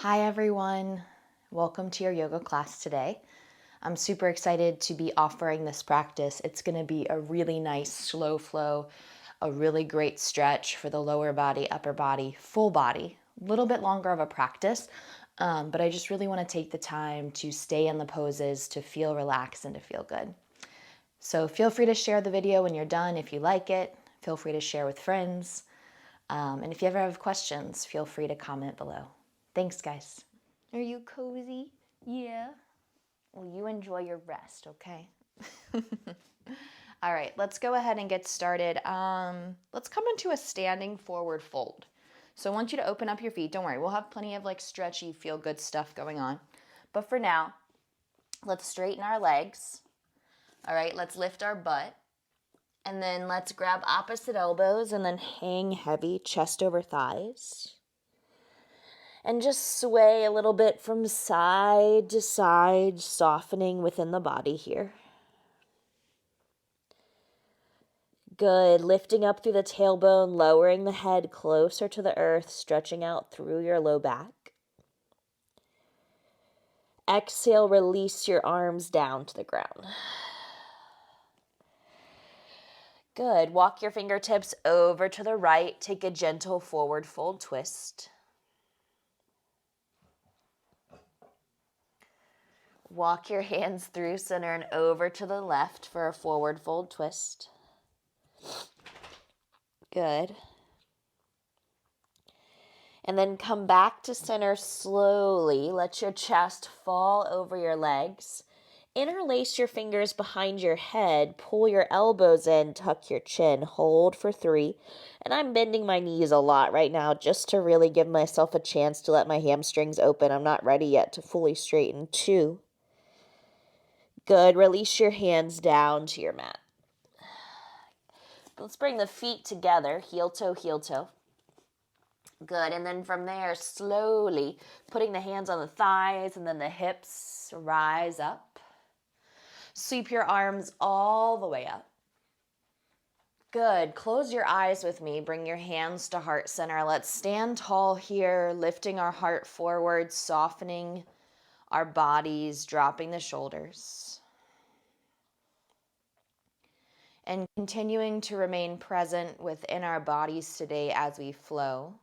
Hi everyone, welcome to your yoga class today. I'm super excited to be offering this practice. It's going to be a really nice slow flow, a really great stretch for the lower body, upper body, full body. A little bit longer of a practice, but I just really want to take the time to stay in the poses, to feel relaxed and to feel good. So feel free to share the video when you're done if you like it. Feel free to share with friends. And if you ever have questions, feel free to comment below. Thanks, guys. Are you cozy? Yeah. Well, you enjoy your rest, okay? All right, let's go ahead and get started. Let's come into a standing forward fold. So I want you to open up your feet. Don't worry, we'll have plenty of like stretchy, feel good stuff going on. But for now, let's straighten our legs. All right, let's lift our butt. And then let's grab opposite elbows and then hang heavy, chest over thighs. And just sway a little bit from side to side, softening within the body here. Good. Lifting up through the tailbone, lowering the head closer to the earth, stretching out through your low back. Exhale, release your arms down to the ground. Good. Walk your fingertips over to the right. Take a gentle forward fold twist. Walk your hands through center and over to the left for a forward fold twist. Good. And then come back to center slowly. Let your chest fall over your legs. Interlace your fingers behind your head. Pull your elbows in. Tuck your chin. Hold for 3. And I'm bending my knees a lot right now just to really give myself a chance to let my hamstrings open. I'm not ready yet to fully straighten. 2. Good. Release your hands down to your mat. Let's bring the feet together. Heel toe, heel toe. Good. And then from there, slowly putting the hands on the thighs and then the hips, rise up. Sweep your arms all the way up. Good. Close your eyes with me. Bring your hands to heart center. Let's stand tall here, lifting our heart forward, softening our bodies, dropping the shoulders. And continuing to remain present within our bodies today as we flow.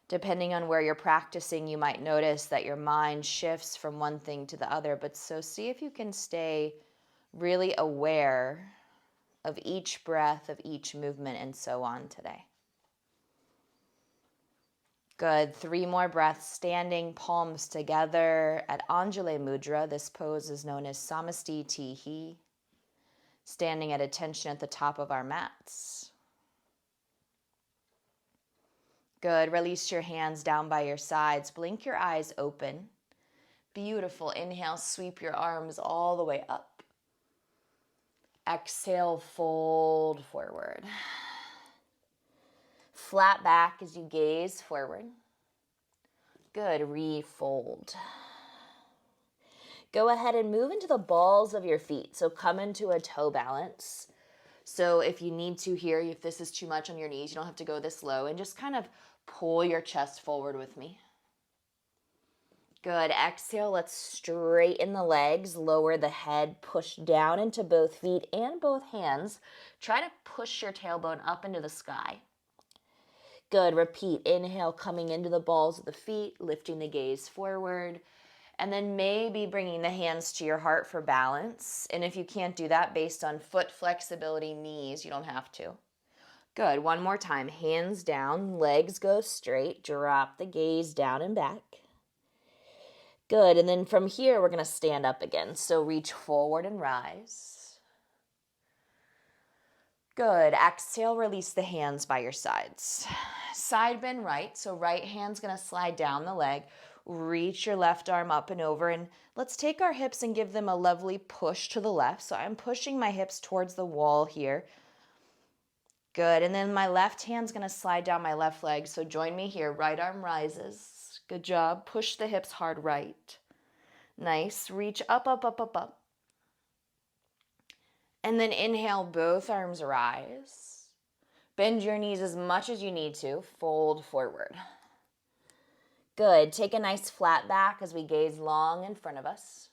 Depending on where you're practicing, you might notice that your mind shifts from one thing to the other, but so see if you can stay really aware of each breath, of each movement, and so on today. Good. 3 more breaths, standing palms together at Anjali Mudra. This pose is known as Namaste Tihi, standing at attention at the top of our mats. Good. Release your hands down by your sides. Blink your eyes open. Beautiful. Inhale, sweep your arms all the way up. Exhale, fold forward. Flat back as you gaze forward. Good. Refold. Go ahead and move into the balls of your feet. So come into a toe balance. So if you need to here, if this is too much on your knees, you don't have to go this low, and just kind of pull your chest forward with me. Good. Exhale, let's straighten the legs, lower the head, push down into both feet and both hands. Try to push your tailbone up into the sky. Good. Repeat. Inhale, coming into the balls of the feet, lifting the gaze forward, and then maybe bringing the hands to your heart for balance. And if you can't do that based on foot flexibility, knees, you don't have to. Good. One more time. Hands down, legs go straight, drop the gaze down and back. Good. And then from here, we're going to stand up again. So reach forward and rise. Good. Exhale, release the hands by your sides. Side bend right. So right hand's going to slide down the leg. Reach your left arm up and over. And let's take our hips and give them a lovely push to the left. So I'm pushing my hips towards the wall here. Good. And then my left hand's going to slide down my left leg. So join me here. Right arm rises. Good job. Push the hips hard right. Nice. Reach up, up, up, up, up. And then inhale, both arms rise. Bend your knees as much as you need to. Fold forward. Good. Take a nice flat back as we gaze long in front of us.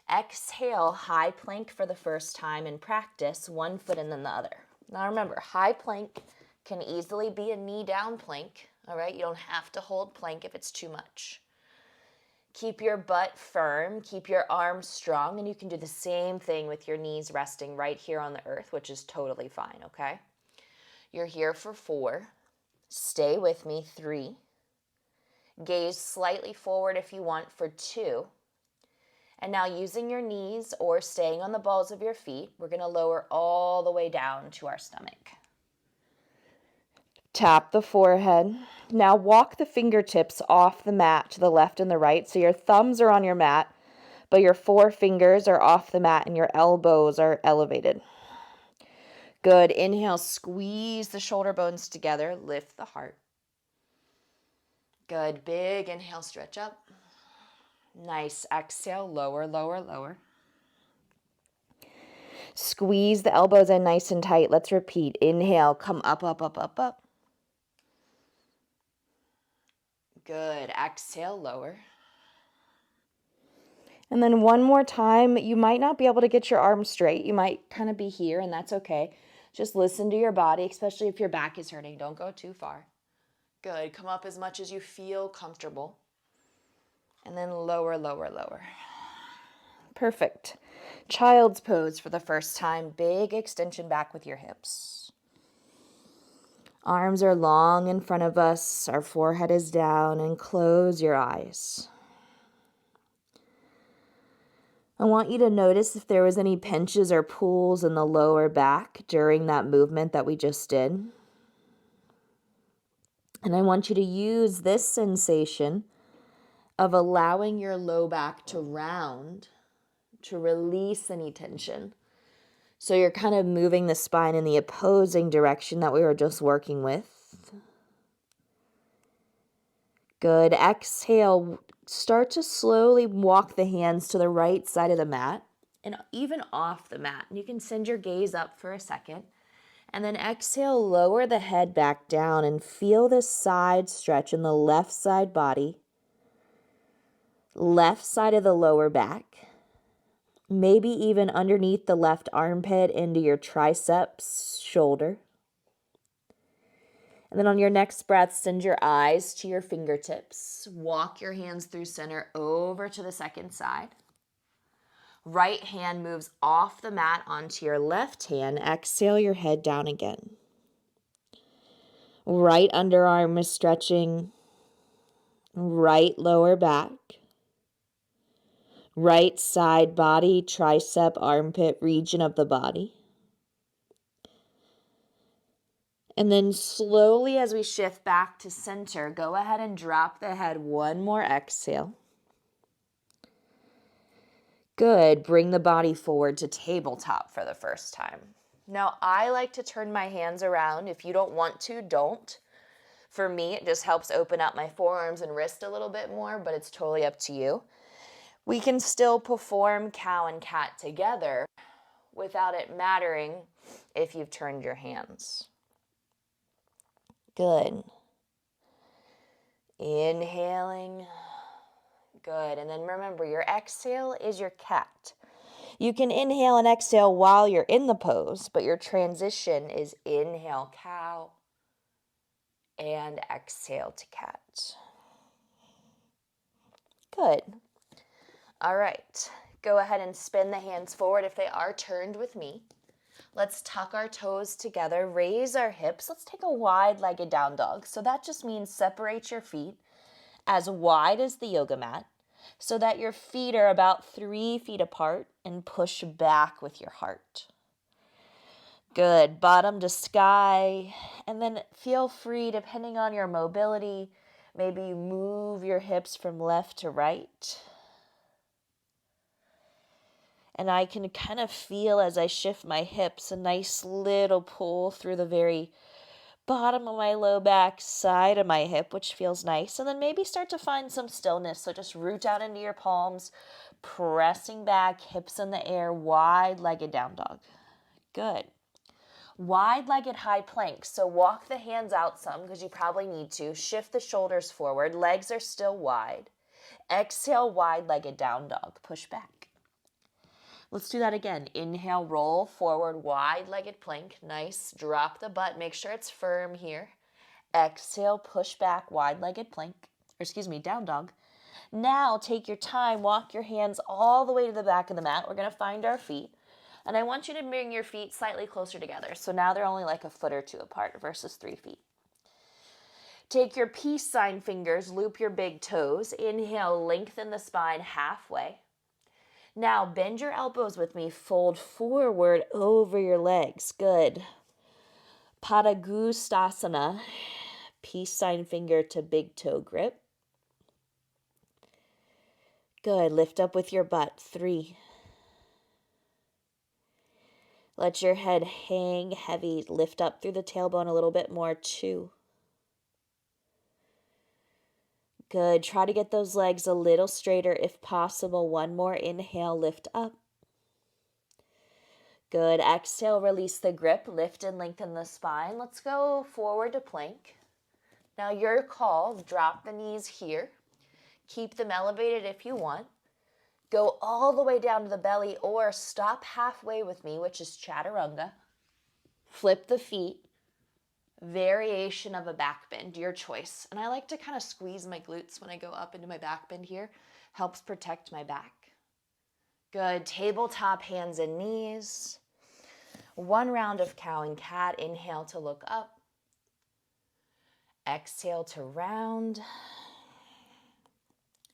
Exhale, high plank for the first time in practice, one foot and then the other. Now remember, high plank can easily be a knee down plank, all right? You don't have to hold plank if it's too much. Keep your butt firm, keep your arms strong, and you can do the same thing with your knees resting right here on the earth, which is totally fine, okay? You're here for 4. Stay with me, 3. Gaze slightly forward if you want for 2. And now using your knees or staying on the balls of your feet, we're going to lower all the way down to our stomach. Tap the forehead. Now walk the fingertips off the mat to the left and the right. So your thumbs are on your mat, but your 4 fingers are off the mat and your elbows are elevated. Good. Inhale, squeeze the shoulder bones together. Lift the heart. Good. Big inhale, stretch up. Nice. Exhale, lower, lower, lower. Squeeze the elbows in nice and tight. Let's repeat. Inhale, come up, up, up, up, up. Good. Exhale, lower. And then one more time. You might not be able to get your arms straight. You might kind of be here, and that's okay. Just listen to your body, especially if your back is hurting. Don't go too far. Good. Come up as much as you feel comfortable. And then lower, lower, lower. Perfect. Child's pose for the first time. Big extension back with your hips. Arms are long in front of us. Our forehead is down, and close your eyes. I want you to notice if there was any pinches or pulls in the lower back during that movement that we just did. And I want you to use this sensation of allowing your low back to round to release any tension. So you're kind of moving the spine in the opposing direction that we were just working with. Good. Exhale. Start to slowly walk the hands to the right side of the mat and even off the mat. You can send your gaze up for a second. And then exhale, lower the head back down and feel this side stretch in the left side body. Left side of the lower back, maybe even underneath the left armpit into your triceps, shoulder. And then on your next breath, send your eyes to your fingertips. Walk your hands through center over to the second side. Right hand moves off the mat onto your left hand. Exhale your head down again. Right underarm is stretching. Right lower back. Right side body, tricep, armpit region of the body. And then slowly as we shift back to center, go ahead and drop the head. One more exhale. Good. Bring the body forward to tabletop for the first time. Now, I like to turn my hands around. If you don't want to, don't. For me, it just helps open up my forearms and wrist a little bit more, but it's totally up to you. We can still perform cow and cat together without it mattering if you've turned your hands. Good. Inhaling. Good. And then remember, your exhale is your cat. You can inhale and exhale while you're in the pose, but your transition is inhale cow and exhale to cat. Good. All right. Go ahead and spin the hands forward if they are turned with me. Let's tuck our toes together, raise our hips. Let's take a wide-legged down dog. So that just means separate your feet as wide as the yoga mat so that your feet are about 3 feet apart and push back with your heart. Good. Bottom to sky. And then feel free, depending on your mobility, maybe you move your hips from left to right. And I can kind of feel as I shift my hips a nice little pull through the very bottom of my low back, side of my hip, which feels nice. And then maybe start to find some stillness. So just root out into your palms, pressing back, hips in the air, wide-legged down dog. Good. Wide-legged high plank. So walk the hands out some because you probably need to. Shift the shoulders forward. Legs are still wide. Exhale, wide-legged down dog. Push back. Let's do that again. Inhale, roll forward, wide-legged plank. Nice. Drop the butt. Make sure it's firm here. Exhale, push back, wide-legged plank. Down dog. Now take your time. Walk your hands all the way to the back of the mat. We're going to find our feet. And I want you to bring your feet slightly closer together. So now they're only like a foot or two apart versus 3 feet. Take your peace sign fingers, loop your big toes. Inhale, lengthen the spine halfway. Now bend your elbows with me. Fold forward over your legs. Good. Padangusthasana, peace sign finger to big toe grip. Good. Lift up with your butt. 3. Let your head hang heavy. Lift up through the tailbone a little bit more. 2. Good. Try to get those legs a little straighter if possible. 1 more. Inhale, lift up. Good. Exhale, release the grip. Lift and lengthen the spine. Let's go forward to plank. Now your call. Drop the knees here. Keep them elevated if you want. Go all the way down to the belly or stop halfway with me, which is chaturanga. Flip the feet. Variation of a back bend, your choice. And I like to kind of squeeze my glutes when I go up into my back bend here. Helps protect my back. Good. Tabletop hands and knees. 1 round of cow and cat. Inhale to look up. Exhale to round.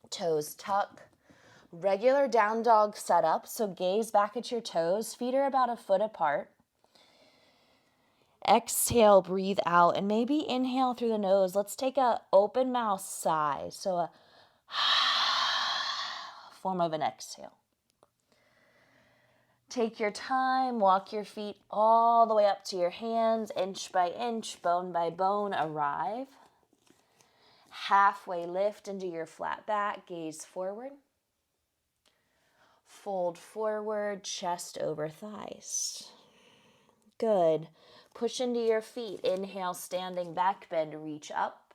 Toes tuck. Regular down dog setup, so gaze back at your toes. Feet are about a foot apart. Exhale, breathe out, and maybe inhale through the nose. Let's take a open mouth sigh, so a form of an exhale. Take your time, walk your feet all the way up to your hands, inch by inch, bone by bone, arrive. Halfway lift into your flat back, gaze forward. Fold forward, chest over thighs. Good. Push into your feet. Inhale, standing back bend, reach up.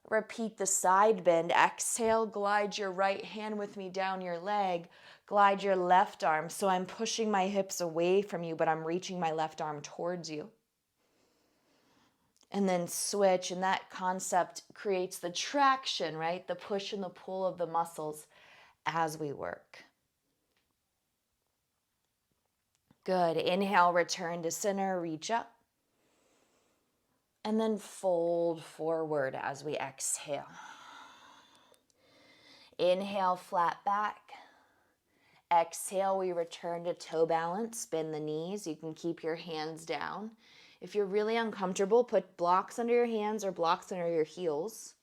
Repeat the side bend. Exhale, glide your right hand with me down your leg. Glide your left arm. So I'm pushing my hips away from you, but I'm reaching my left arm towards you. And then switch, and that concept creates the traction, right? The push and the pull of the muscles as we work. Good. Inhale, return to center, reach up. And then fold forward as we exhale. Inhale, flat back. Exhale, we return to toe balance. Bend the knees. You can keep your hands down. If you're really uncomfortable, put blocks under your hands or blocks under your heels.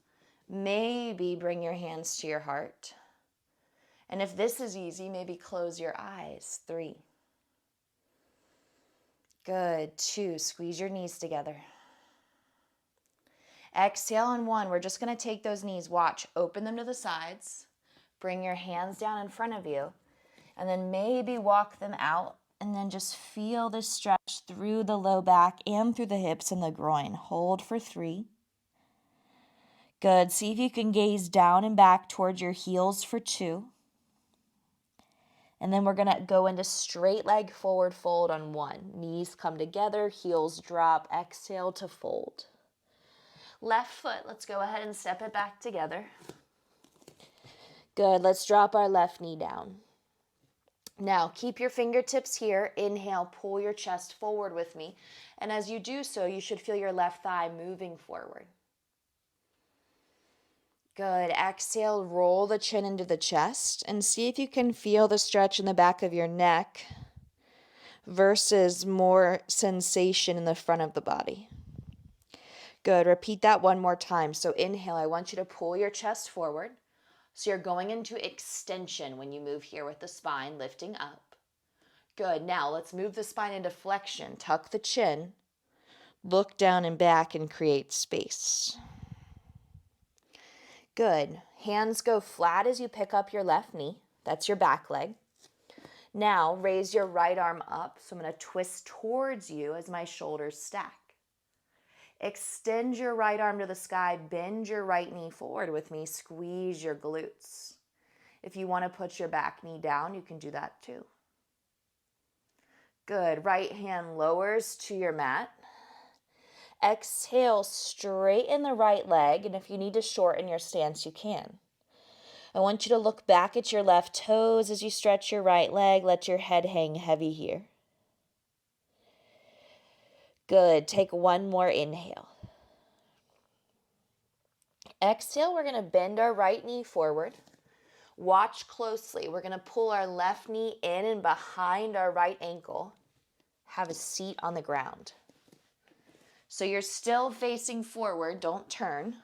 Maybe bring your hands to your heart. And if this is easy, maybe close your eyes. 3. Good. 2. Squeeze your knees together. Exhale on 1. We're just going to take those knees. Watch. Open them to the sides. Bring your hands down in front of you. And then maybe walk them out. And then just feel this stretch through the low back and through the hips and the groin. Hold for 3. Good. See if you can gaze down and back towards your heels for 2. And then we're going to go into straight leg forward fold on 1. Knees come together, heels drop, exhale to fold. Left foot, let's go ahead and step it back together. Good, let's drop our left knee down. Now, keep your fingertips here. Inhale, pull your chest forward with me. And as you do so, you should feel your left thigh moving forward. Good. Exhale, roll the chin into the chest and see if you can feel the stretch in the back of your neck versus more sensation in the front of the body. Good. Repeat that 1 more time. So inhale, I want you to pull your chest forward. So you're going into extension when you move here with the spine lifting up. Good. Now let's move the spine into flexion. Tuck the chin, look down and back and create space. Good. Hands go flat as you pick up your left knee. That's your back leg. Now raise your right arm up. So I'm going to twist towards you as my shoulders stack. Extend your right arm to the sky. Bend your right knee forward with me. Squeeze your glutes. If you want to put your back knee down, you can do that too. Good. Right hand lowers to your mat. Exhale, straighten the right leg. And if you need to shorten your stance, you can. I want you to look back at your left toes as you stretch your right leg. Let your head hang heavy here. Good. Take one more inhale. Exhale, we're going to bend our right knee forward. Watch closely. We're going to pull our left knee in and behind our right ankle. Have a seat on the ground. So you're still facing forward. Don't turn.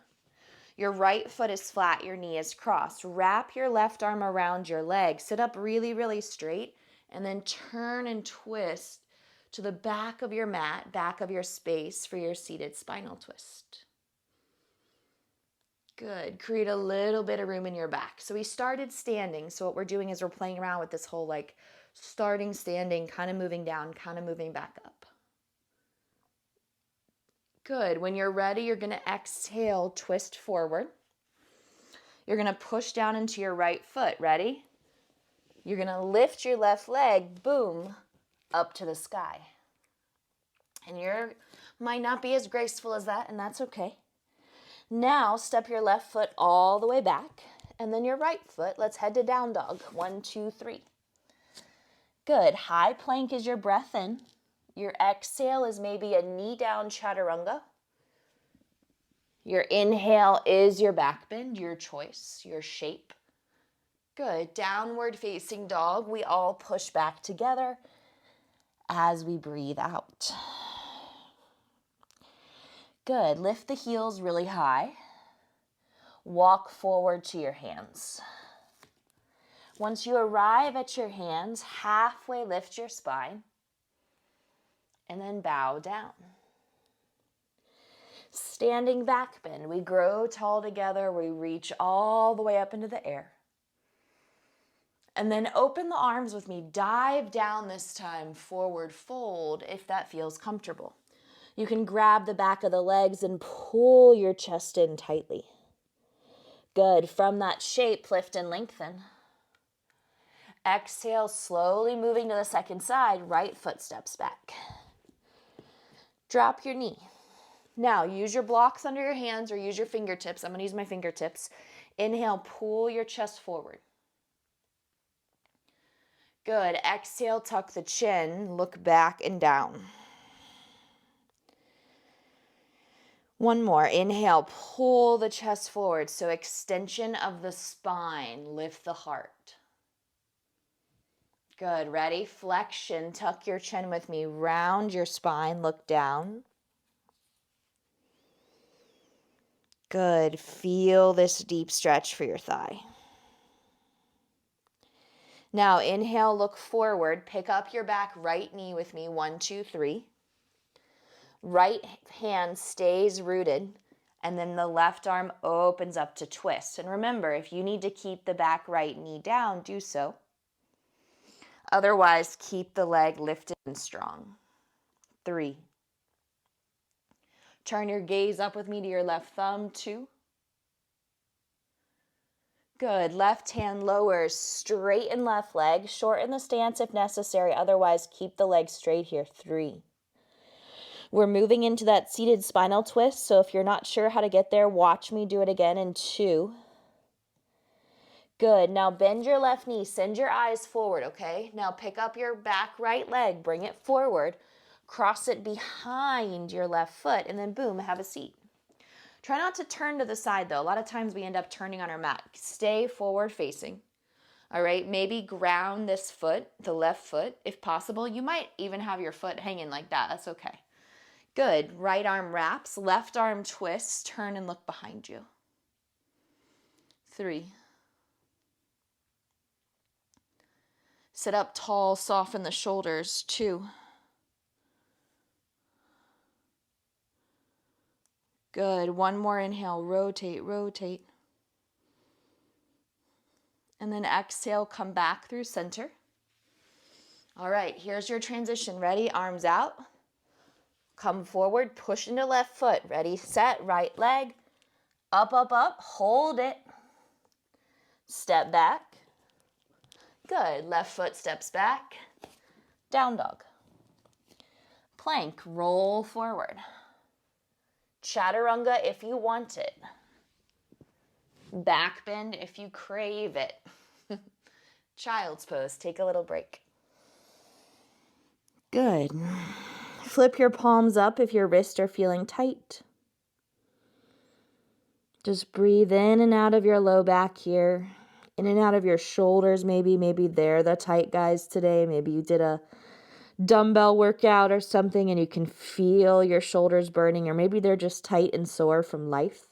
Your right foot is flat, your knee is crossed. Wrap your left arm around your leg. Sit up really, really straight, and then turn and twist to the back of your mat, back of your space for your seated spinal twist. Good. Create a little bit of room in your back. So we started standing. So what we're doing is we're playing around with this whole like starting standing, kind of moving down, kind of moving back up. Good. When you're ready, you're going to exhale, twist forward. You're going to push down into your right foot. Ready? You're going to lift your left leg, boom, up to the sky. And you might not be as graceful as that, and that's okay. Now, step your left foot all the way back, and then your right foot. Let's head to down dog. 1, 2, 3. Good. High plank is your breath in. Your exhale is maybe a knee down chaturanga. Your inhale is your back bend, your choice, your shape. Good. Downward facing dog. We all push back together as we breathe out. Good. Lift the heels really high. Walk forward to your hands. Once you arrive at your hands, halfway lift your spine and then bow down. Standing back bend. We grow tall together. We reach all the way up into the air. And then open the arms with me. Dive down this time. Forward fold if that feels comfortable. You can grab the back of the legs and pull your chest in tightly. Good. From that shape, lift and lengthen. Exhale, slowly moving to the second side. Right foot steps back. Drop your knee. Now, use your blocks under your hands or use your fingertips. I'm going to use my fingertips. Inhale, pull your chest forward. Good. Exhale, tuck the chin. Look back and down. One more. Inhale, pull the chest forward. So extension of the spine. Lift the heart. Good. Ready? Flexion. Tuck your chin with me. Round your spine. Look down. Good. Feel this deep stretch for your thigh. Now inhale, look forward. Pick up your back right knee with me. 1, 2, 3. Right hand stays rooted. And then the left arm opens up to twist. And remember, if you need to keep the back right knee down, do so. Otherwise, keep the leg lifted and strong. 3. Turn your gaze up with me to your left thumb. 2. Good. Left hand lowers, straighten left leg, shorten the stance if necessary. Otherwise, keep the leg straight here. 3. We're moving into that seated spinal twist. So if you're not sure how to get there, watch me do it again in 2. Good. Now bend your left knee. Send your eyes forward, okay? Now pick up your back right leg. Bring it forward. Cross it behind your left foot. And then boom, have a seat. Try not to turn to the side though. A lot of times we end up turning on our mat. Stay forward facing. All right, maybe ground this foot, the left foot, if possible. You might even have your foot hanging like that. That's okay. Good. Right arm wraps, left arm twists. Turn and look behind you. 3. Sit up tall, soften the shoulders. 2. Good. One more inhale. Rotate, rotate. And then exhale, come back through center. All right, here's your transition. Ready? Arms out. Come forward, push into left foot. Ready, set, right leg. Up, up, up. Hold it. Step back. Good. Left foot steps back. Down dog. Plank, roll forward. Chaturanga if you want it. Back bend if you crave it. Child's pose, take a little break. Good. Flip your palms up if your wrists are feeling tight. Just breathe in and out of your low back here. In and out of your shoulders, maybe they're the tight guys today. Maybe you did a dumbbell workout or something and you can feel your shoulders burning, or maybe they're just tight and sore from life.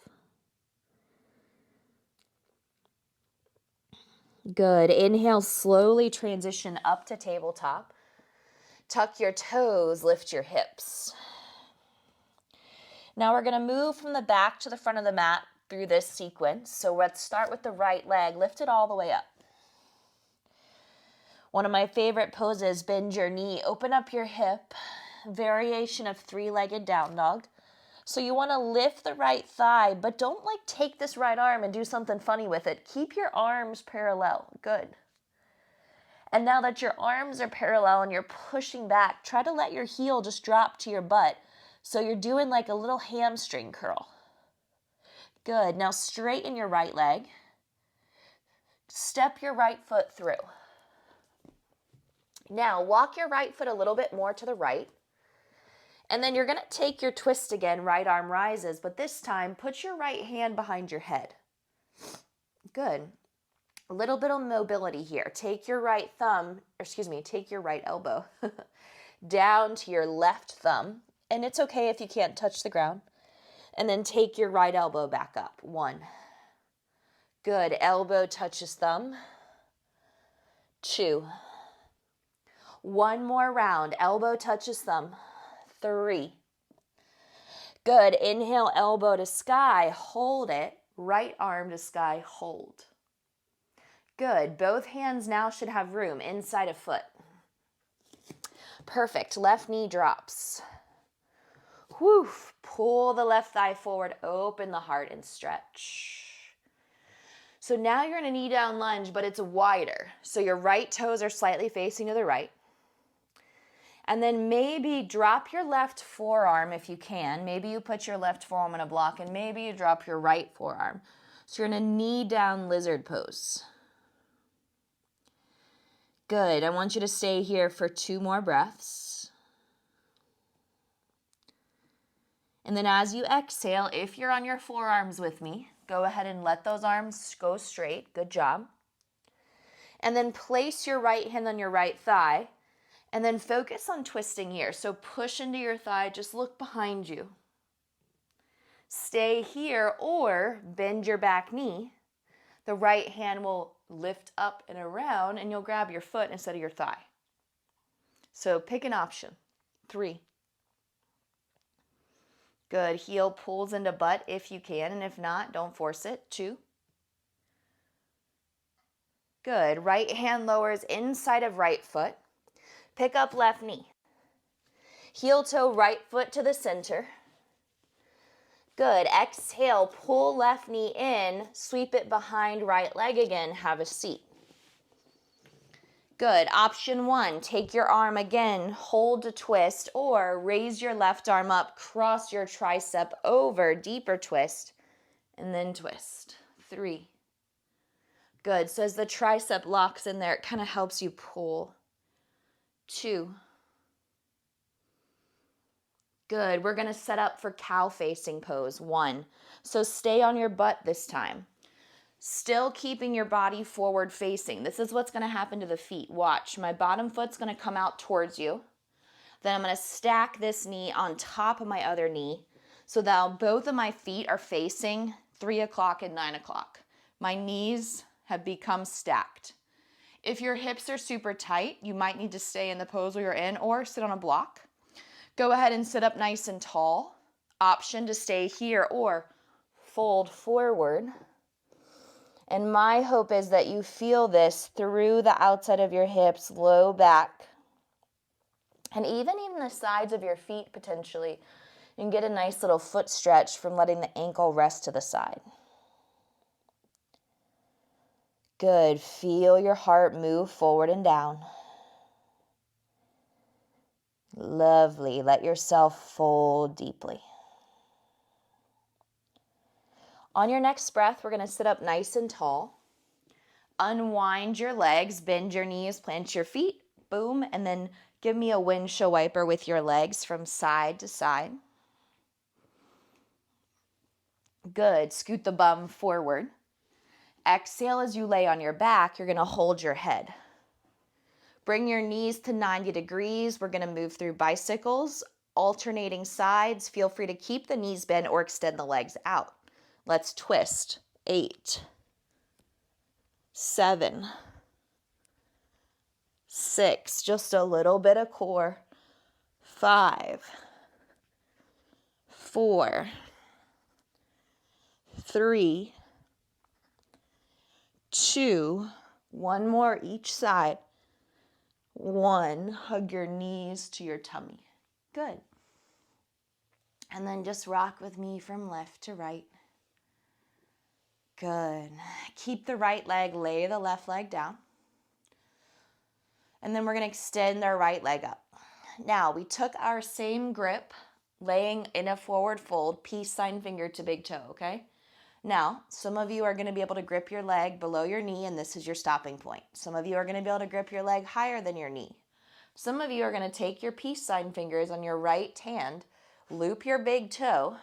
Good. Inhale, slowly transition up to tabletop. Tuck your toes, lift your hips. Now we're going to move from the back to the front of the mat through this sequence. So let's start with the right leg. Lift it all the way up. One of my favorite poses, bend your knee, open up your hip, variation of three-legged down dog. So you want to lift the right thigh, but don't take this right arm and do something funny with it. Keep your arms parallel. Good. And now that your arms are parallel and you're pushing back, try to let your heel just drop to your butt. So you're doing like a little hamstring curl. Good. Now straighten your right leg. Step your right foot through. Now walk your right foot a little bit more to the right. And then you're going to take your twist again, right arm rises, but this time put your right hand behind your head. Good. A little bit of mobility here. Take your right elbow down to your left thumb. And it's okay if you can't touch the ground. And then take your right elbow back up. 1. Good. Elbow touches thumb. 2. One more round. Elbow touches thumb. 3. Good. Inhale, elbow to sky. Hold it. Right arm to sky. Hold. Good. Both hands now should have room inside a foot. Perfect. Left knee drops. Woof. Pull the left thigh forward. Open the heart and stretch. So now you're in a knee down lunge, but it's wider. So your right toes are slightly facing to the right. And then maybe drop your left forearm if you can. Maybe you put your left forearm in a block and maybe you drop your right forearm. So you're in a knee down lizard pose. Good. I want you to stay here for 2 more breaths. And then as you exhale, if you're on your forearms with me, go ahead and let those arms go straight. Good job. And then place your right hand on your right thigh. And then focus on twisting here. So push into your thigh, just look behind you. Stay here or bend your back knee. The right hand will lift up and around and you'll grab your foot instead of your thigh. So pick an option. 3. Good. Heel pulls into butt if you can, and if not, don't force it. 2. Good. Right hand lowers inside of right foot. Pick up left knee. Heel toe right foot to the center. Good. Exhale, pull left knee in, sweep it behind right leg again, have a seat. Good. Option 1, take your arm again, hold to twist, or raise your left arm up, cross your tricep over, deeper twist, and then twist. 3. Good. So as the tricep locks in there, it kind of helps you pull. 2. Good. We're going to set up for cow facing pose. 1. So stay on your butt this time. Still keeping your body forward facing. This is what's going to happen to the feet. Watch. My bottom foot's going to come out towards you. Then I'm going to stack this knee on top of my other knee so that both of my feet are facing 3 o'clock and 9 o'clock. My knees have become stacked. If your hips are super tight, you might need to stay in the pose where you're in or sit on a block. Go ahead and sit up nice and tall. Option to stay here or fold forward. And my hope is that you feel this through the outside of your hips, low back, And even the sides of your feet potentially. You can get a nice little foot stretch from letting the ankle rest to the side. Good. Feel your heart move forward and down. Lovely. Let yourself fold deeply. On your next breath, we're going to sit up nice and tall. Unwind your legs, bend your knees, plant your feet, boom, and then give me a windshield wiper with your legs from side to side. Good. Scoot the bum forward. Exhale as you lay on your back. You're going to hold your head. Bring your knees to 90 degrees. We're going to move through bicycles, alternating sides. Feel free to keep the knees bent or extend the legs out. Let's twist. 8, 7, 6, just a little bit of core. 5, 4, 3, 2, one more each side. 1, hug your knees to your tummy. Good. And then just rock with me from left to right. Good. Keep the right leg, lay the left leg down. And then we're going to extend our right leg up. Now, we took our same grip, laying in a forward fold, peace sign finger to big toe, okay? Now, some of you are going to be able to grip your leg below your knee, and this is your stopping point. Some of you are going to be able to grip your leg higher than your knee. Some of you are going to take your peace sign fingers on your right hand, loop your big toe,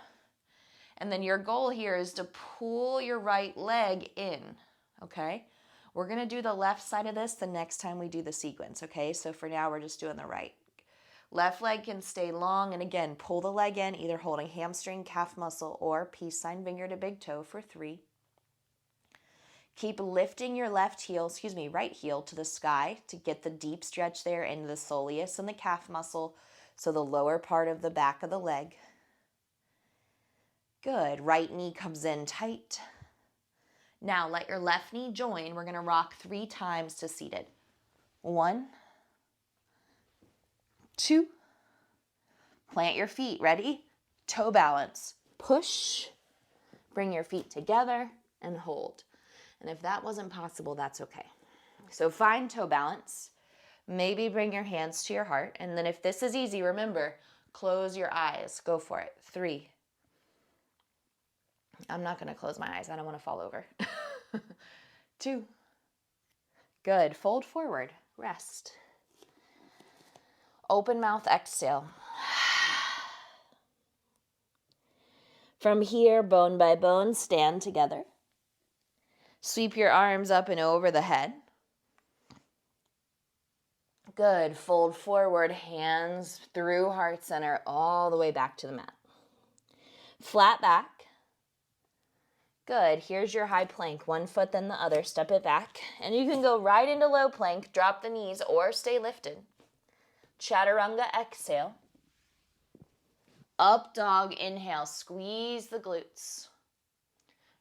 and then your goal here is to pull your right leg in, okay? We're going to do the left side of this the next time we do the sequence, okay? So for now, we're just doing the right. Left leg can stay long, and again, pull the leg in, either holding hamstring, calf muscle, or peace sign finger to big toe for 3. Keep lifting your right heel to the sky to get the deep stretch there into the soleus and the calf muscle, so the lower part of the back of the leg. Good. Right knee comes in tight. Now let your left knee join. We're going to rock 3 times to seated. 1, 2. Plant your feet. Ready? Toe balance. Push. Bring your feet together and hold. And if that wasn't possible, that's okay. So find toe balance. Maybe bring your hands to your heart. And then if this is easy, remember, close your eyes. Go for it. 3. I'm not going to close my eyes. I don't want to fall over. 2. Good. Fold forward. Rest. Open mouth, exhale. From here, bone by bone, stand together. Sweep your arms up and over the head. Good. Fold forward, hands through heart center all the way back to the mat. Flat back. Good. Here's your high plank. 1 foot, then the other. Step it back. And you can go right into low plank, drop the knees, or stay lifted. Chaturanga, exhale. Up dog, inhale. Squeeze the glutes.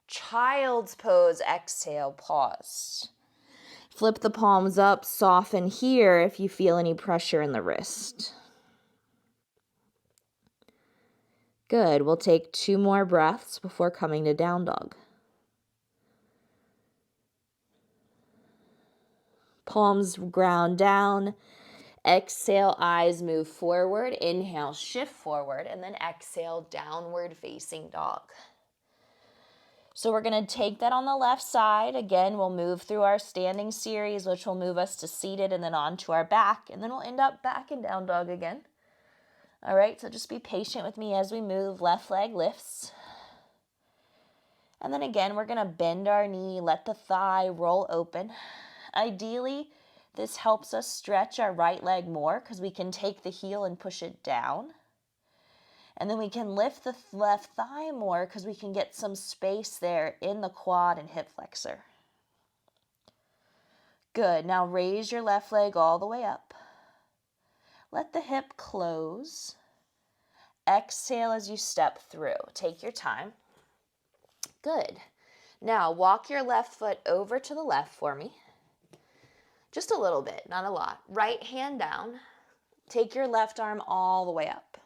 Child's pose, exhale. Pause. Flip the palms up. Soften here if you feel any pressure in the wrist. Good. We'll take 2 more breaths before coming to down dog. Palms ground down. Exhale, eyes move forward. Inhale, shift forward. And then exhale, downward facing dog. So we're going to take that on the left side. Again, we'll move through our standing series, which will move us to seated and then onto our back. And then we'll end up back in down dog again. All right, so just be patient with me as we move. Left leg lifts. And then again, we're going to bend our knee, let the thigh roll open. Ideally, this helps us stretch our right leg more because we can take the heel and push it down. And then we can lift the left thigh more because we can get some space there in the quad and hip flexor. Good. Now raise your left leg all the way up. Let the hip close. Exhale as you step through. Take your time. Good. Now walk your left foot over to the left for me. Just a little bit, not a lot. Right hand down. Take your left arm all the way up.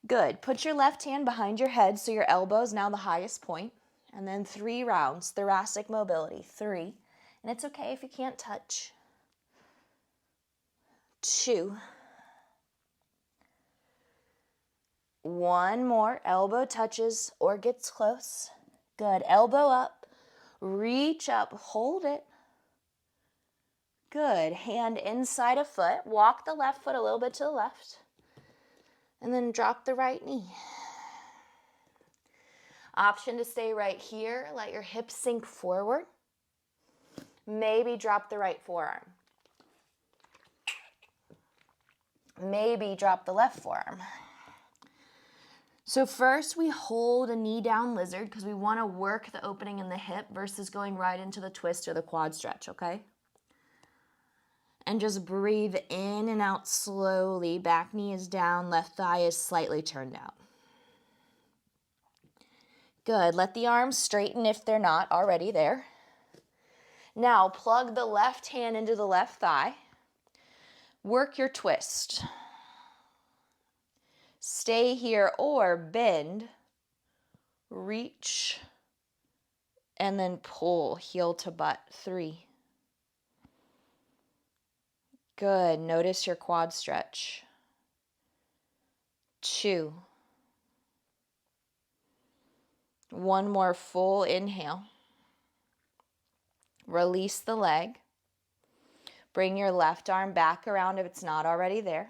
Good. Put your left hand behind your head so your elbow is now the highest point. And then 3 rounds, thoracic mobility. 3. And it's okay if you can't touch. 2. 1 more. Elbow touches or gets close. Good. Elbow up. Reach up. Hold it. Good. Hand inside a foot. Walk the left foot a little bit to the left. And then drop the right knee. Option to stay right here. Let your hips sink forward. Maybe drop the right forearm. Maybe drop the left forearm. So first we hold a knee down lizard because we want to work the opening in the hip versus going right into the twist or the quad stretch, okay? And just breathe in and out slowly. Back knee is down, left thigh is slightly turned out. Good. Let the arms straighten if they're not already there. Now plug the left hand into the left thigh. Work your twist. Stay here or bend, reach, and then pull, heel to butt. 3. Good. Notice your quad stretch. 2. 1 more full inhale. Release the leg. Bring your left arm back around if it's not already there.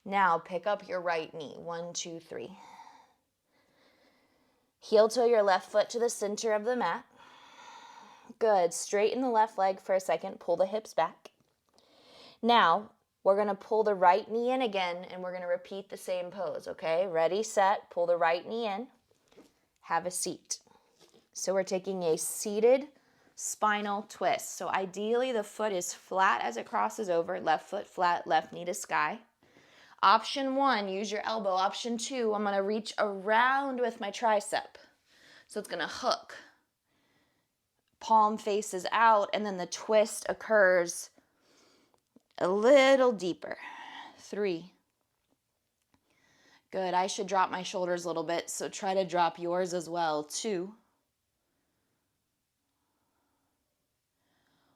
Now pick up your right knee. 1, 2, 3. Heel toe your left foot to the center of the mat. Good. Straighten the left leg for a second. Pull the hips back. Now, we're going to pull the right knee in again, and we're going to repeat the same pose, okay? Ready, set, pull the right knee in. Have a seat. So we're taking a seated spinal twist. So ideally, the foot is flat as it crosses over. Left foot flat, left knee to sky. Option 1, use your elbow. Option 2, I'm going to reach around with my tricep. So it's going to hook. Palm faces out, and then the twist occurs a little deeper. 3. Good. I should drop my shoulders a little bit, so try to drop yours as well. 2.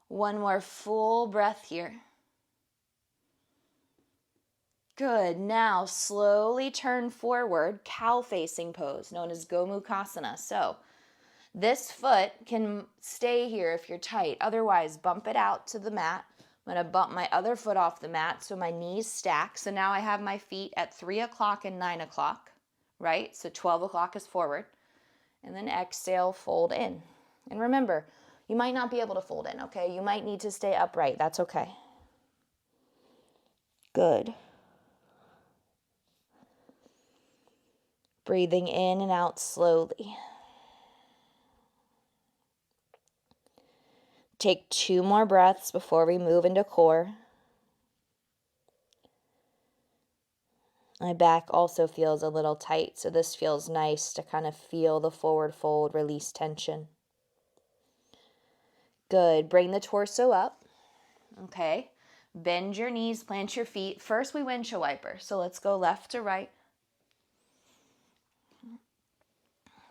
1 more full breath here. Good. Now slowly turn forward, cow facing pose, known as Gomukhasana. So this foot can stay here if you're tight. Otherwise, bump it out to the mat. I'm going to bump my other foot off the mat so my knees stack. So now I have my feet at 3 o'clock and 9 o'clock, right? So 12 o'clock is forward. And then exhale, fold in. And remember, you might not be able to fold in, okay? You might need to stay upright. That's okay. Good. Breathing in and out slowly. Take 2 more breaths before we move into core. My back also feels a little tight, so this feels nice to kind of feel the forward fold, release tension. Good. Bring the torso up. Okay. Bend your knees, plant your feet. First, we windshield wiper. So let's go left to right.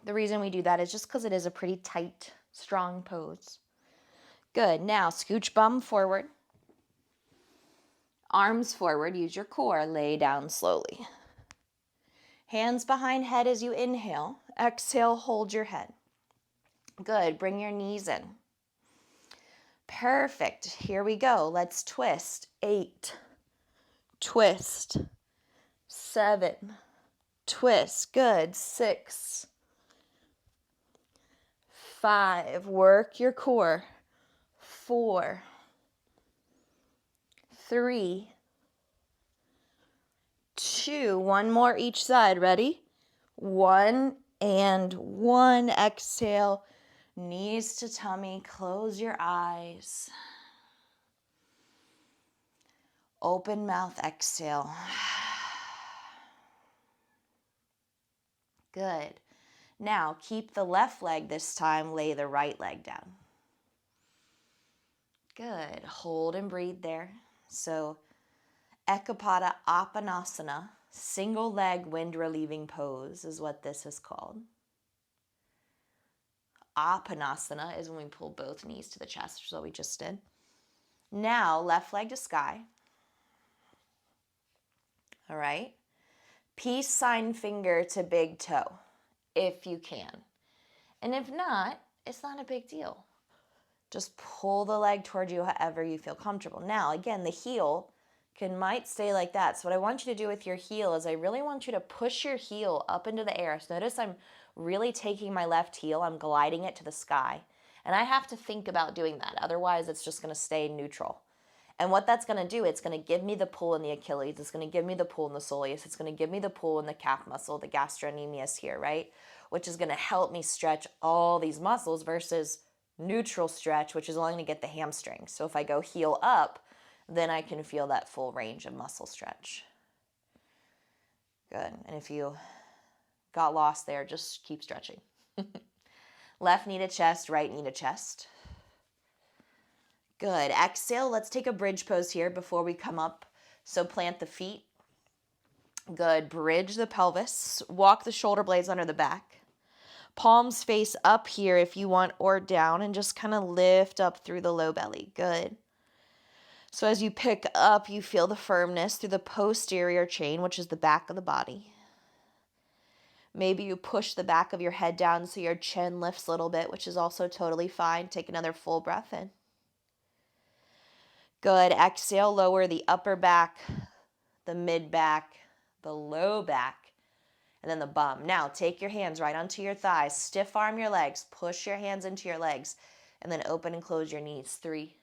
The reason we do that is just because it is a pretty tight, strong pose. Good. Now, scooch bum forward. Arms forward. Use your core. Lay down slowly. Hands behind head as you inhale. Exhale, hold your head. Good. Bring your knees in. Perfect. Here we go. Let's twist. 8. Twist. 7. Twist. Good. 6. 5. Work your core. 4. 3. 2. 1 more each side. Ready? 1 and 1. Exhale. Knees to tummy. Close your eyes. Open mouth. Exhale. Good. Now, keep the left leg this time. Lay the right leg down. Good. Hold and breathe there. So Ekapada Apanasana, single leg wind relieving pose is what this is called. Apanasana is when we pull both knees to the chest, which is what we just did. Now, left leg to sky. All right. Peace sign finger to big toe, if you can. And if not, it's not a big deal. Just pull the leg toward you however you feel comfortable. Now, again, the heel might stay like that. So what I want you to do with your heel is I really want you to push your heel up into the air. So notice I'm really taking my left heel, I'm gliding it to the sky. And I have to think about doing that. Otherwise, it's just going to stay neutral. And what that's going to do, it's going to give me the pull in the Achilles. It's going to give me the pull in the soleus. It's going to give me the pull in the calf muscle, the gastrocnemius here, right? Which is going to help me stretch all these muscles versus neutral stretch, which is only going to get the hamstrings. So if I go heel up, then I can feel that full range of muscle stretch. Good. And if you got lost there, just keep stretching. Left knee to chest, right knee to chest. Good. Exhale. Let's take a bridge pose here before we come up. So plant the feet. Good. Bridge the pelvis. Walk the shoulder blades under the back. Palms face up here if you want, or down, and just kind of lift up through the low belly. Good. So as you pick up, you feel the firmness through the posterior chain, which is the back of the body. Maybe you push the back of your head down so your chin lifts a little bit, which is also totally fine. Take another full breath in. Good. Exhale, lower the upper back, the mid back, the low back, and then the bum. Now, take your hands right onto your thighs. Stiff arm your legs. Push your hands into your legs, and then open and close your knees. 3.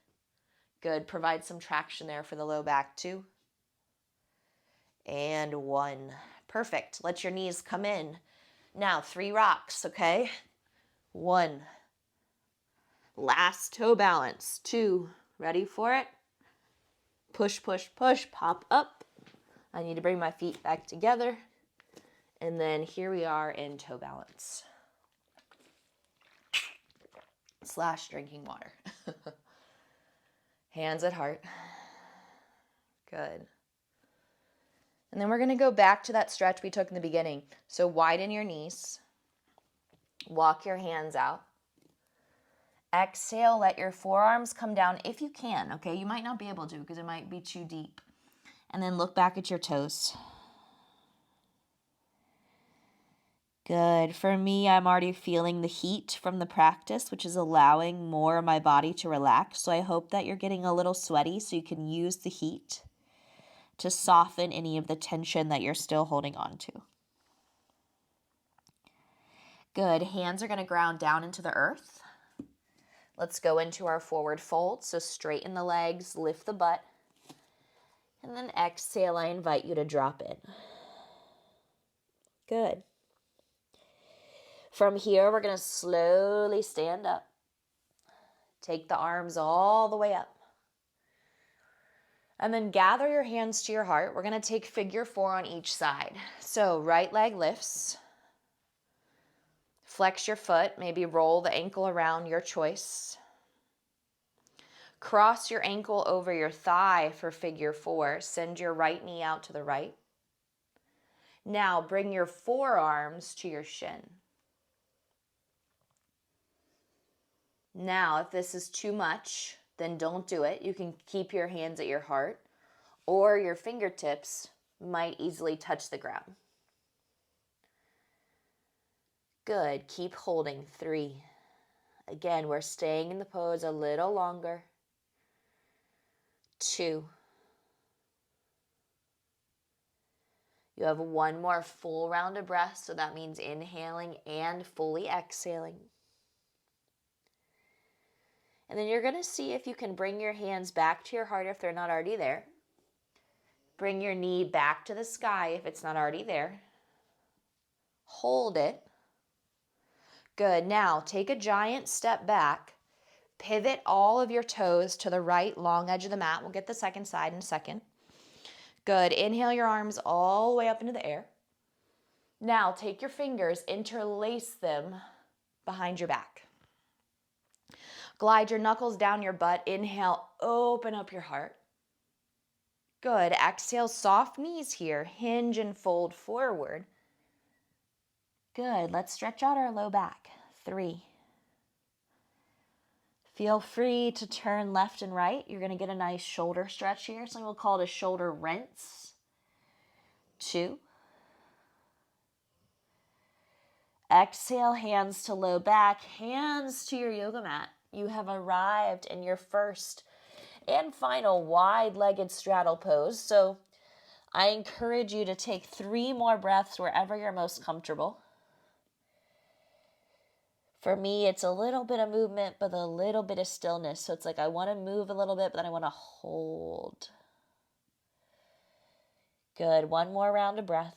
Good. Provide some traction there for the low back. 2. And 1. Perfect. Let your knees come in. Now, 3 rocks, okay? 1. Last toe balance. 2. Ready for it? Push, push, push. Pop up. I need to bring my feet back together. And then here we are in toe balance. / drinking water. Hands at heart. Good. And then we're going to go back to that stretch we took in the beginning. So widen your knees. Walk your hands out. Exhale, let your forearms come down if you can, okay? You might not be able to because it might be too deep. And then look back at your toes. Good. For me, I'm already feeling the heat from the practice, which is allowing more of my body to relax. So I hope that you're getting a little sweaty so you can use the heat to soften any of the tension that you're still holding on to. Good. Hands are going to ground down into the earth. Let's go into our forward fold. So straighten the legs, lift the butt. And then exhale, I invite you to drop in. Good. From here, we're going to slowly stand up. Take the arms all the way up. And then gather your hands to your heart. We're going to take figure 4 on each side. So right leg lifts. Flex your foot. Maybe roll the ankle around, your choice. Cross your ankle over your thigh for figure 4. Send your right knee out to the right. Now bring your forearms to your shin. Now, if this is too much, then don't do it. You can keep your hands at your heart, or your fingertips might easily touch the ground. Good. Keep holding. 3. Again, we're staying in the pose a little longer. 2. You have 1 more full round of breath, so that means inhaling and fully exhaling. And then you're going to see if you can bring your hands back to your heart if they're not already there. Bring your knee back to the sky if it's not already there. Hold it. Good. Now take a giant step back. Pivot all of your toes to the right long edge of the mat. We'll get the second side in a second. Good. Inhale your arms all the way up into the air. Now take your fingers, interlace them behind your back. Glide your knuckles down your butt. Inhale, open up your heart. Good. Exhale, soft knees here. Hinge and fold forward. Good. Let's stretch out our low back. 3. Feel free to turn left and right. You're going to get a nice shoulder stretch here. Some people call it a shoulder rinse. 2. Exhale, hands to low back, hands to your yoga mat. You have arrived in your first and final wide-legged straddle pose. So I encourage you to take 3 more breaths wherever you're most comfortable. For me, it's a little bit of movement, but a little bit of stillness. So it's like I want to move a little bit, but then I want to hold. Good. 1 more round of breath.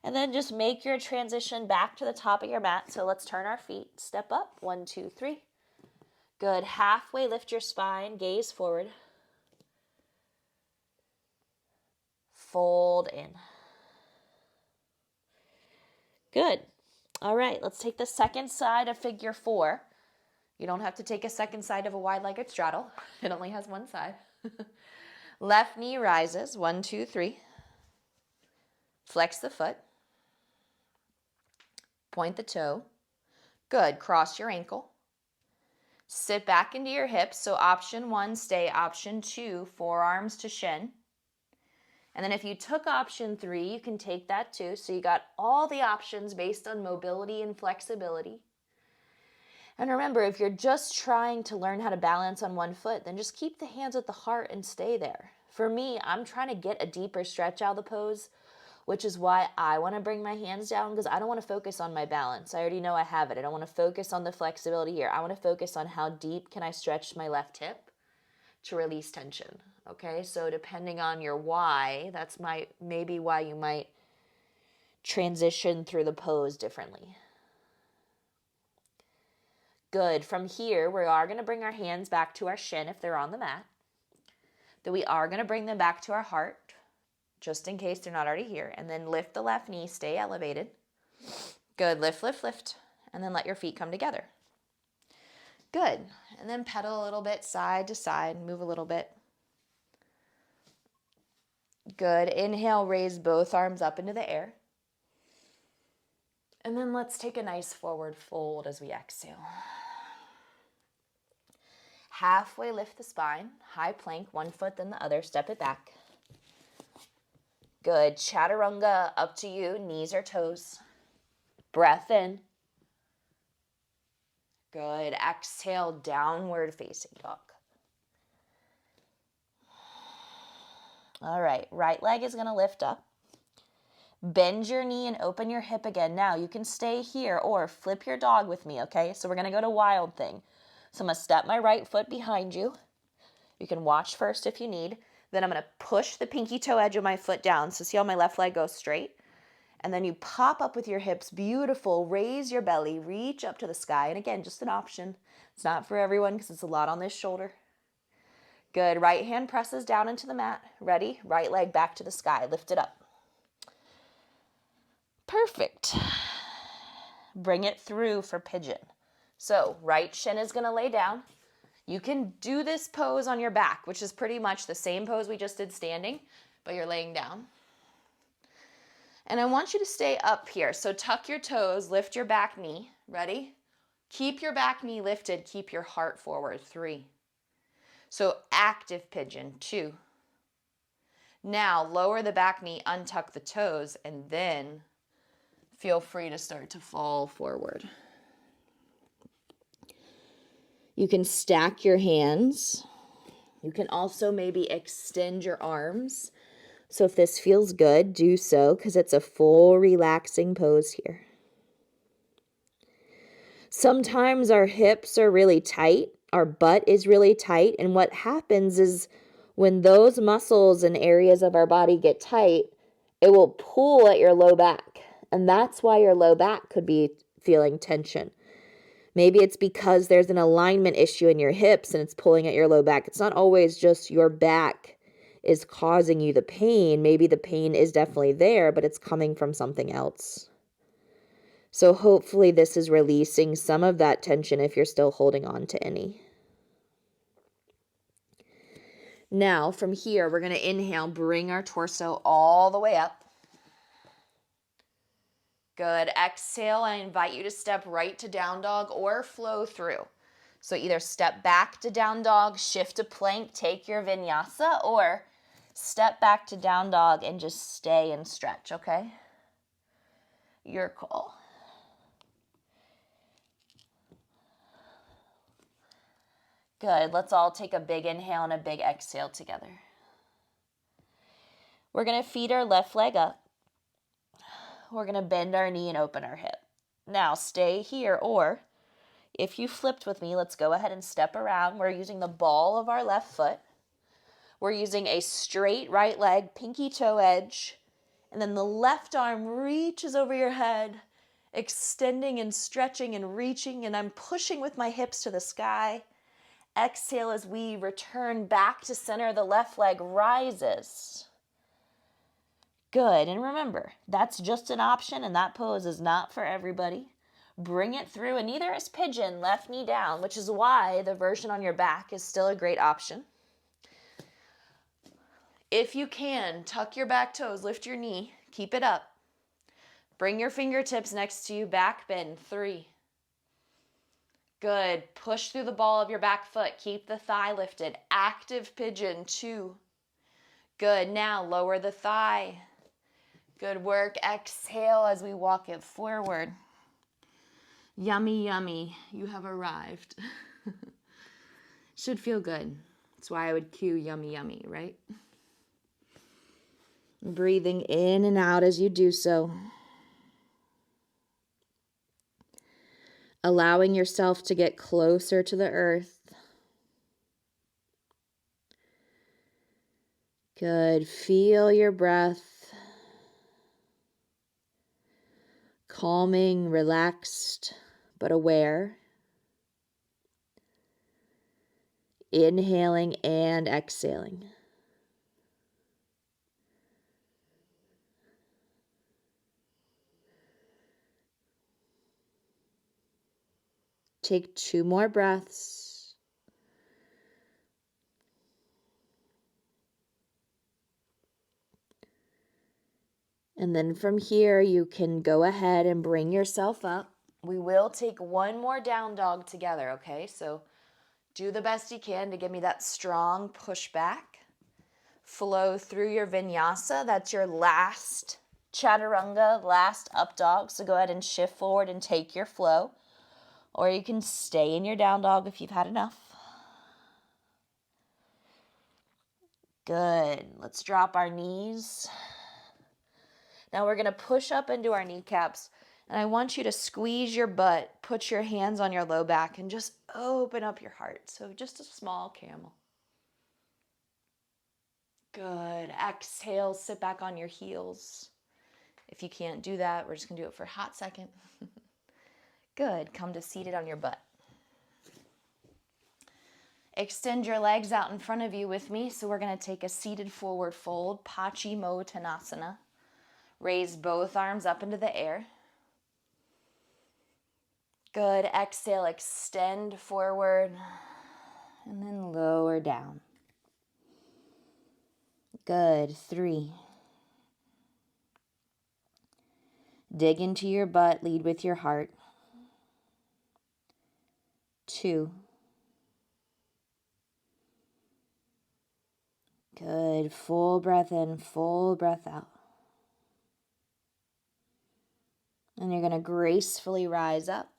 And then just make your transition back to the top of your mat. So let's turn our feet. Step up. 1, 2, 3. Good. Halfway lift your spine. Gaze forward. Fold in. Good. All right. Let's take the second side of figure 4. You don't have to take a second side of a wide-legged straddle. It only has one side. Left knee rises. 1, 2, 3. Flex the foot. Point the toe. Good. Cross your ankle. Sit back into your hips. So option 1, stay. Option 2, forearms to shin. And then if you took option 3, you can take that too. So you got all the options based on mobility and flexibility. And remember, if you're just trying to learn how to balance on one foot, then just keep the hands at the heart and stay there. For me, I'm trying to get a deeper stretch out of the pose, which is why I want to bring my hands down, because I don't want to focus on my balance. I already know I have it. I don't want to focus on the flexibility here. I want to focus on how deep can I stretch my left hip to release tension. Okay, so depending on your why, that's maybe why you might transition through the pose differently. Good. From here, we are going to bring our hands back to our shin if they're on the mat. Then we are going to bring them back to our heart, just in case they're not already here. And then lift the left knee, stay elevated. Good. Lift, lift, lift. And then let your feet come together. Good. And then pedal a little bit side to side, move a little bit. Good. Inhale, raise both arms up into the air. And then let's take a nice forward fold as we exhale. Halfway lift the spine, high plank, 1 foot then the other, step it back. Good. Chaturanga, up to you, knees or toes. Breath in. Good. Exhale, downward facing dog. All right, right leg is going to lift up. Bend your knee and open your hip again. Now, you can stay here or flip your dog with me, okay? So we're going to go to wild thing. So I'm going to step my right foot behind you. You can watch first if you need. Then I'm going to push the pinky toe edge of my foot down. So see how my left leg goes straight? And then you pop up with your hips. Beautiful. Raise your belly. Reach up to the sky. And again, just an option. It's not for everyone because it's a lot on this shoulder. Good. Right hand presses down into the mat. Ready? Right leg back to the sky. Lift it up. Perfect. Bring it through for pigeon. So right shin is going to lay down. You can do this pose on your back, which is pretty much the same pose we just did standing, but you're laying down. And I want you to stay up here. So tuck your toes, lift your back knee. Ready? Keep your back knee lifted. Keep your heart forward. 3. So active pigeon. 2. Now lower the back knee, untuck the toes, and then feel free to start to fall forward. You can stack your hands. You can also maybe extend your arms. So if this feels good, do so because it's a full relaxing pose here. Sometimes our hips are really tight. Our butt is really tight. And what happens is when those muscles and areas of our body get tight, it will pull at your low back. And that's why your low back could be feeling tension. Maybe it's because there's an alignment issue in your hips and it's pulling at your low back. It's not always just your back is causing you the pain. Maybe the pain is definitely there, but it's coming from something else. So hopefully this is releasing some of that tension if you're still holding on to any. Now, from here, we're going to inhale, bring our torso all the way up. Good. Exhale, I invite you to step right to down dog or flow through. So either step back to down dog, shift to plank, take your vinyasa, or step back to down dog and just stay and stretch, okay? Your call. Good. Let's all take a big inhale and a big exhale together. We're going to feed our left leg up. We're going to bend our knee and open our hip. Now stay here, or if you flipped with me, let's go ahead and step around. We're using the ball of our left foot. We're using a straight right leg, pinky toe edge, and then the left arm reaches over your head, extending and stretching and reaching, and I'm pushing with my hips to the sky. Exhale as we return back to center. The left leg rises. Good. And remember, that's just an option, and that pose is not for everybody. Bring it through, and neither is pigeon, left knee down, which is why the version on your back is still a great option. If you can, tuck your back toes, lift your knee, keep it up. Bring your fingertips next to you, back bend, 3. Good. Push through the ball of your back foot. Keep the thigh lifted. Active pigeon, 2. Good. Now lower the thigh. Good work. Exhale as we walk it forward. Yummy, yummy. You have arrived. Should feel good. That's why I would cue yummy, yummy, right? Breathing in and out as you do so. Allowing yourself to get closer to the earth. Good. Feel your breath. Calming, relaxed, but aware. Inhaling and exhaling. Take 2 more breaths. And then from here, you can go ahead and bring yourself up. We will take 1 more down dog together, okay? So do the best you can to give me that strong push back. Flow through your vinyasa. That's your last chaturanga, last up dog. So go ahead and shift forward and take your flow. Or you can stay in your down dog if you've had enough. Good. Let's drop our knees. Now we're going to push up into our kneecaps. And I want you to squeeze your butt, put your hands on your low back, and just open up your heart. So just a small camel. Good. Exhale, sit back on your heels. If you can't do that, we're just going to do it for a hot second. Good. Come to seated on your butt. Extend your legs out in front of you with me. So we're going to take a seated forward fold, Paschimottanasana. Raise both arms up into the air. Good. Exhale, extend forward, and then lower down. Good. 3. Dig into your butt, lead with your heart. 2. Good. Full breath in, full breath out. And you're going to gracefully rise up.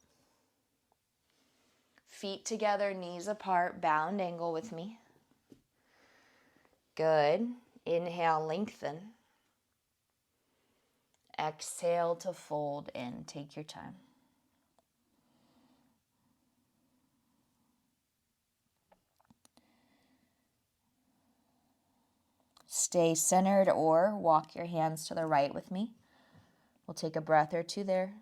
Feet together, knees apart, bound angle with me. Good. Inhale, lengthen. Exhale to fold in. Take your time. Stay centered or walk your hands to the right with me. We'll take a breath or 2 there.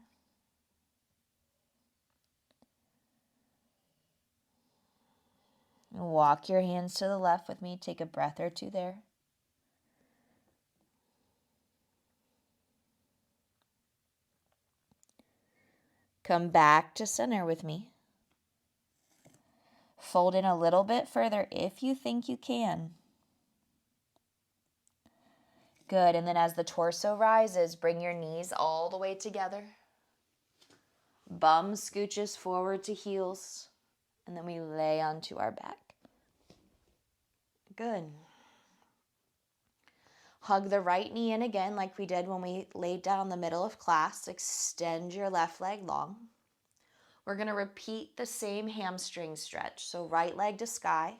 Walk your hands to the left with me. Take a breath or 2 there. Come back to center with me. Fold in a little bit further if you think you can. Good, and then as the torso rises, bring your knees all the way together. Bum scooches forward to heels, and then we lay onto our back. Good. Hug the right knee in again like we did when we laid down the middle of class. Extend your left leg long. We're going to repeat the same hamstring stretch. So right leg to sky.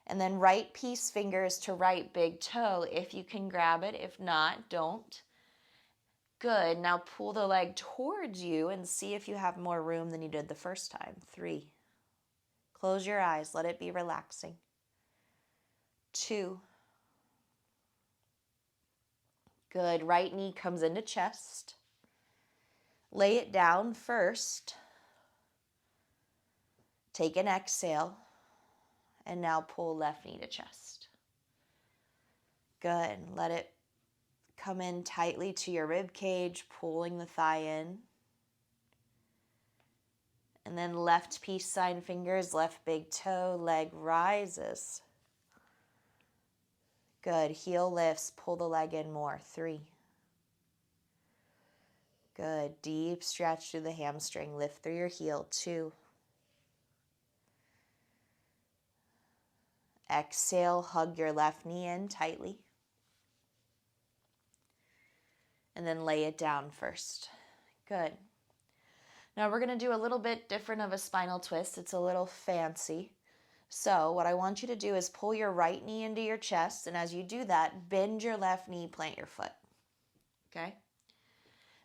And then right peace fingers to right big toe if you can grab it. If not, don't. Good. Now pull the leg towards you and see if you have more room than you did the first time. 3. Close your eyes. Let it be relaxing. 2. Good. Right knee comes into chest. Lay it down first. Take an exhale. And now pull left knee to chest. Good. Let it come in tightly to your rib cage, pulling the thigh in. And then left peace sign fingers, left big toe, leg rises. Good. Heel lifts, pull the leg in more. 3. Good. Deep stretch through the hamstring. Lift through your heel. 2. Exhale, hug your left knee in tightly. And then lay it down first. Good. Now we're going to do a little bit different of a spinal twist. It's a little fancy. So what I want you to do is pull your right knee into your chest, and as you do that, bend your left knee, plant your foot. Okay?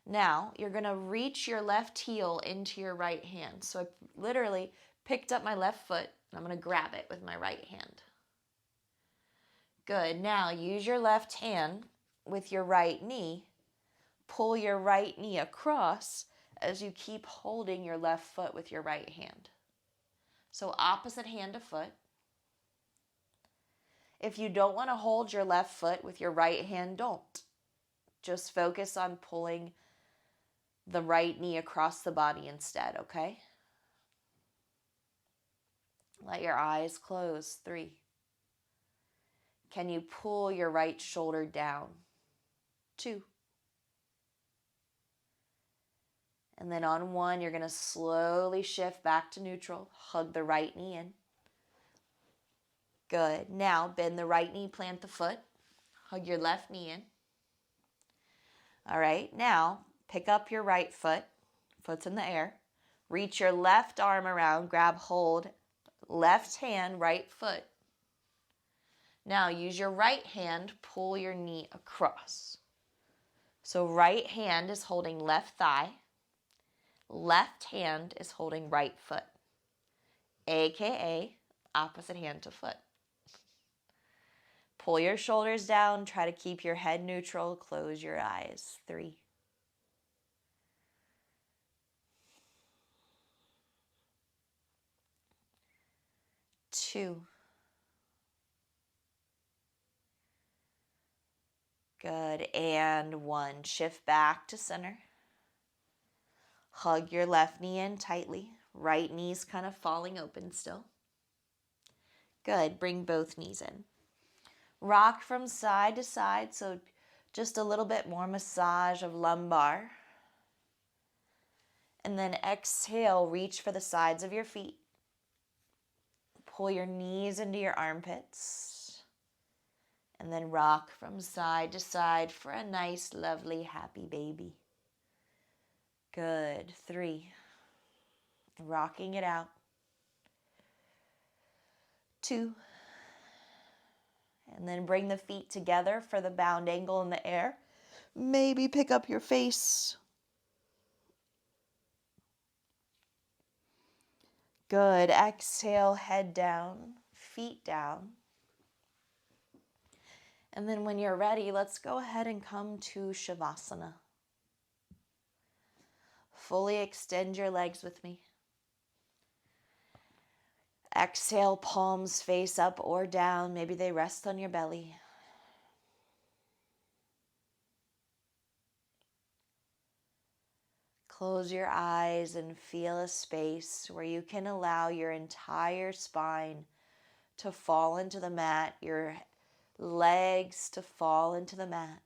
Now you're going to reach your left heel into your right hand. So I literally picked up my left foot, and I'm going to grab it with my right hand. Good. Now use your left hand with your right knee. Pull your right knee across as you keep holding your left foot with your right hand. So opposite hand to foot. If you don't want to hold your left foot with your right hand, don't. Just focus on pulling the right knee across the body instead, okay? Let your eyes close. 3. Can you pull your right shoulder down? 2. And then on 1, you're going to slowly shift back to neutral. Hug the right knee in. Good. Now bend the right knee, plant the foot. Hug your left knee in. All right. Now pick up your right foot. Foot's in the air. Reach your left arm around. Grab hold. Left hand, right foot. Now use your right hand. Pull your knee across. So right hand is holding left thigh. Left hand is holding right foot, aka opposite hand to foot. Pull your shoulders down, try to keep your head neutral, close your eyes. 3. 2. Good, and 1. Shift back to center. Hug your left knee in tightly. Right knee's kind of falling open still. Good, bring both knees in. Rock from side to side, so just a little bit more massage of lumbar. And then exhale, reach for the sides of your feet. Pull your knees into your armpits. And then rock from side to side for a nice, lovely, happy baby. Good. 3. Rocking it out. 2. And then bring the feet together for the bound angle in the air. Maybe pick up your face. Good. Exhale, head down, feet down. And then when you're ready, let's go ahead and come to Shavasana. Fully extend your legs with me. Exhale, palms face up or down. Maybe they rest on your belly. Close your eyes and feel a space where you can allow your entire spine to fall into the mat. Your legs to fall into the mat.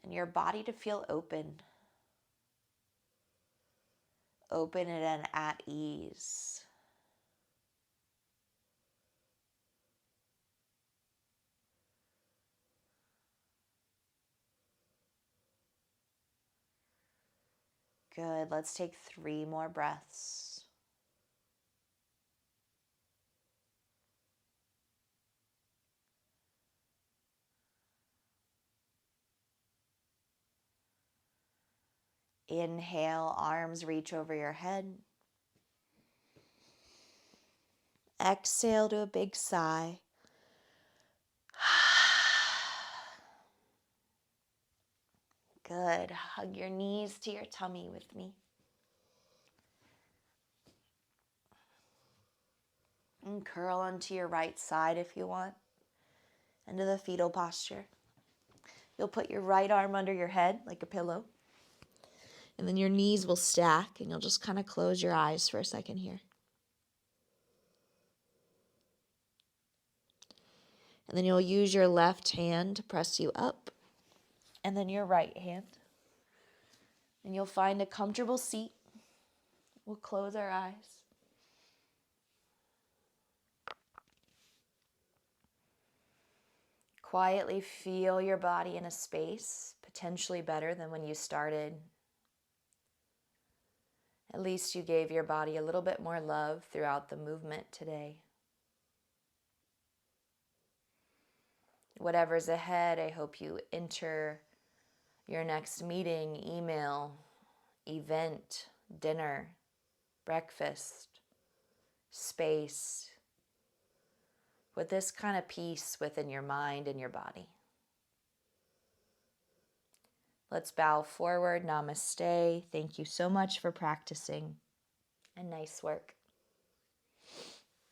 And your body to feel open. Open and at ease. Good. Let's take 3 more breaths. Inhale, arms reach over your head. Exhale to a big sigh. Good. Hug your knees to your tummy with me. And curl onto your right side if you want, into the fetal posture. You'll put your right arm under your head like a pillow. And then your knees will stack, and you'll just kind of close your eyes for a second here. And then you'll use your left hand to press you up, and then your right hand. And you'll find a comfortable seat. We'll close our eyes. Quietly feel your body in a space, potentially better than when you started. At least you gave your body a little bit more love throughout the movement today. Whatever's ahead, I hope you enter your next meeting, email, event, dinner, breakfast, space, with this kind of peace within your mind and your body. Let's bow forward. Namaste. Thank you so much for practicing, and nice work.